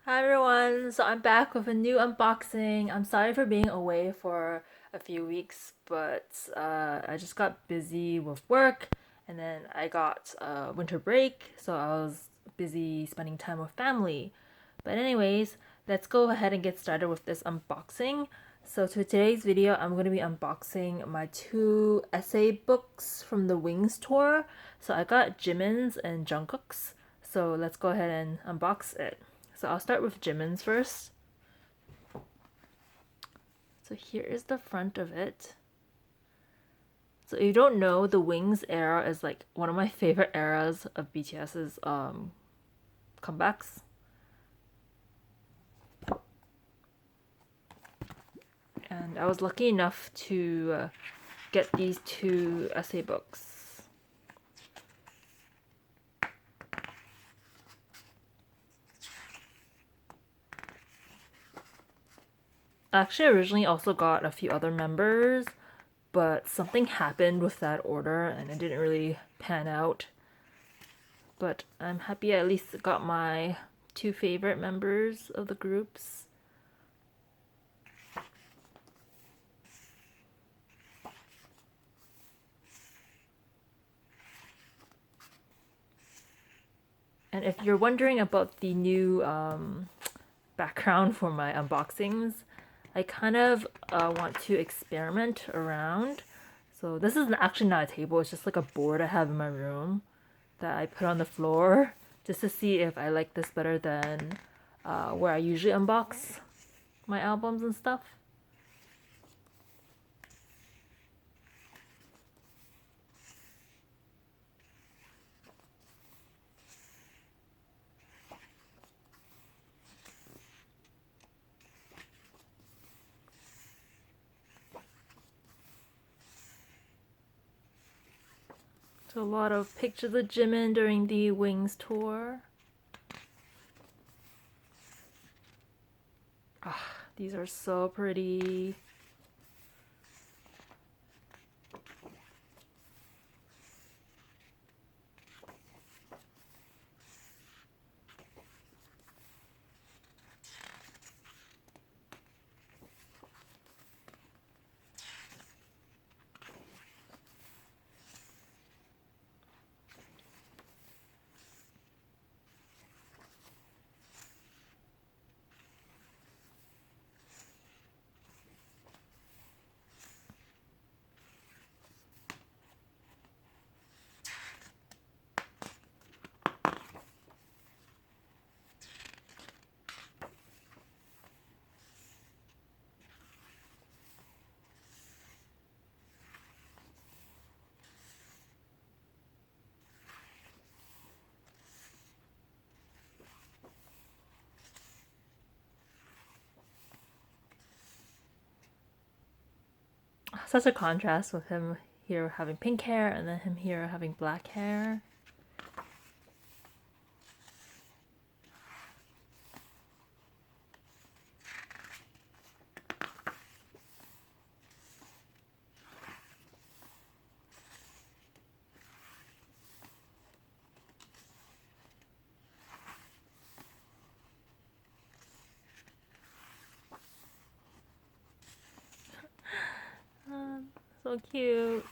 Hi everyone, so I'm back with a new unboxing. I'm sorry for being away for a few weeks, but I just got busy with work and then I got winter break, so I was busy spending time with family. But anyways, let's go ahead and get started with this unboxing. So to today's video, I'm going to be unboxing my two essay books from the Wings tour. So I got Jimin's and Jungkook's. So let's go ahead and unbox it. So I'll start with Jimin's first. So here is the front of it. So if you don't know, the Wings era is like one of my favorite eras of BTS's comebacks. And I was lucky enough to get these two essay books. I actually originally also got a few other members, but something happened with that order and it didn't really pan out. But I'm happy I at least got my two favorite members of the groups. And if you're wondering about the new background for my unboxings, I kind of want to experiment around. So this is actually not a table, it's just like a board I have in my room that I put on the floor just to see if I like this better than where I usually unbox my albums and stuff. So a lot of pictures of Jimin during the Wings tour. Ah, these are so pretty. Such a contrast with him here having pink hair and then him here having black hair. So cute.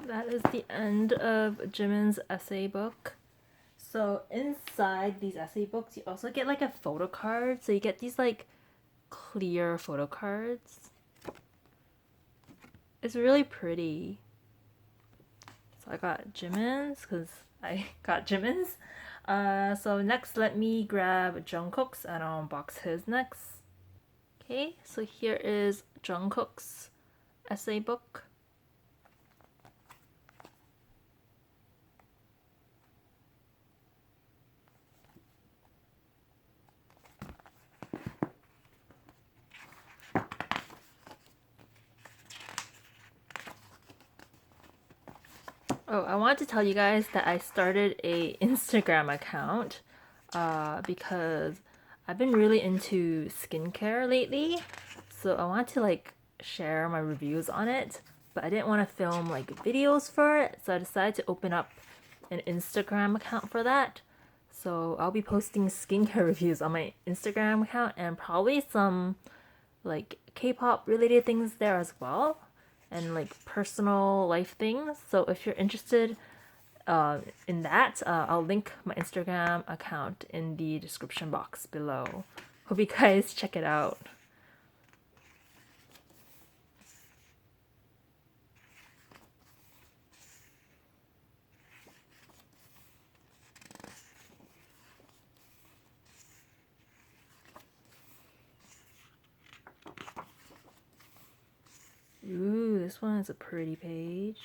That is the end of Jimin's essay book. So inside these essay books, you also get like a photo card. So you get these like clear photo cards. It's really pretty. So I got Jimin's because I got Jimin's. So next, let me grab Jungkook's and I'll unbox his next. Okay, so here is Jungkook's essay book. Oh, I wanted to tell you guys that I started a Instagram account because I've been really into skincare lately. So I want to like share my reviews on it, but I didn't want to film like videos for it. So I decided to open up an Instagram account for that. So I'll be posting skincare reviews on my Instagram account and probably some like K-pop related things there as well, and like personal life things. So if you're interested in that, I'll link my Instagram account in the description box below. Hope you guys check it out. Ooh, this one is a pretty page.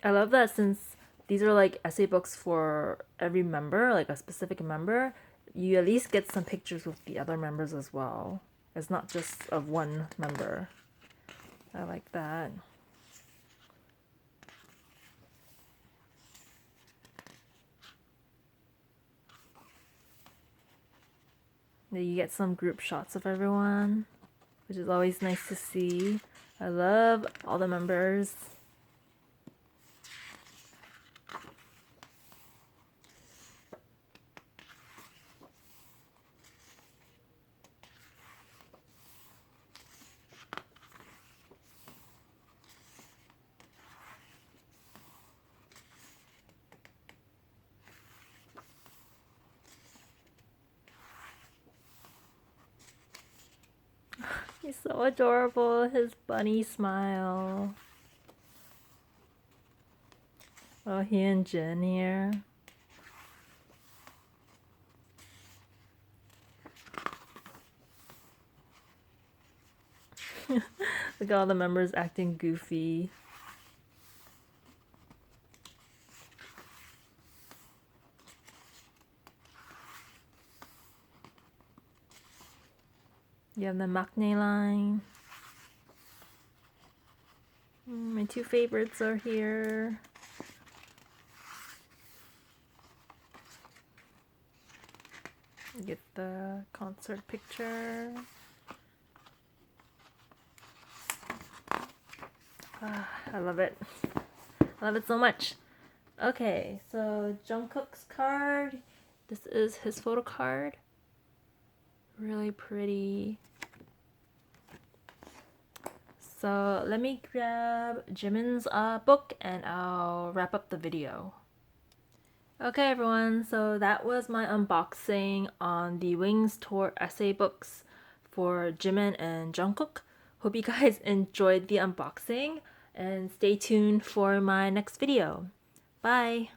I love that since these are like essay books for every member, like a specific member, you at least get some pictures with the other members as well. It's not just of one member. I like that. Then you get some group shots of everyone, which is always nice to see. I love all the members. He's so adorable, his bunny smile. Oh, he and Jin here. Look at all the members acting goofy. You have the maknae line. My two favorites are here. Get the concert picture. I love it. I love it so much. Okay, so Jungkook's card. This is his photo card. Really pretty. So let me grab Jimin's book and I'll wrap up the video. Okay everyone, so that was my unboxing on the Wings Tour essay books for Jimin and Jungkook. Hope you guys enjoyed the unboxing and stay tuned for my next video. Bye!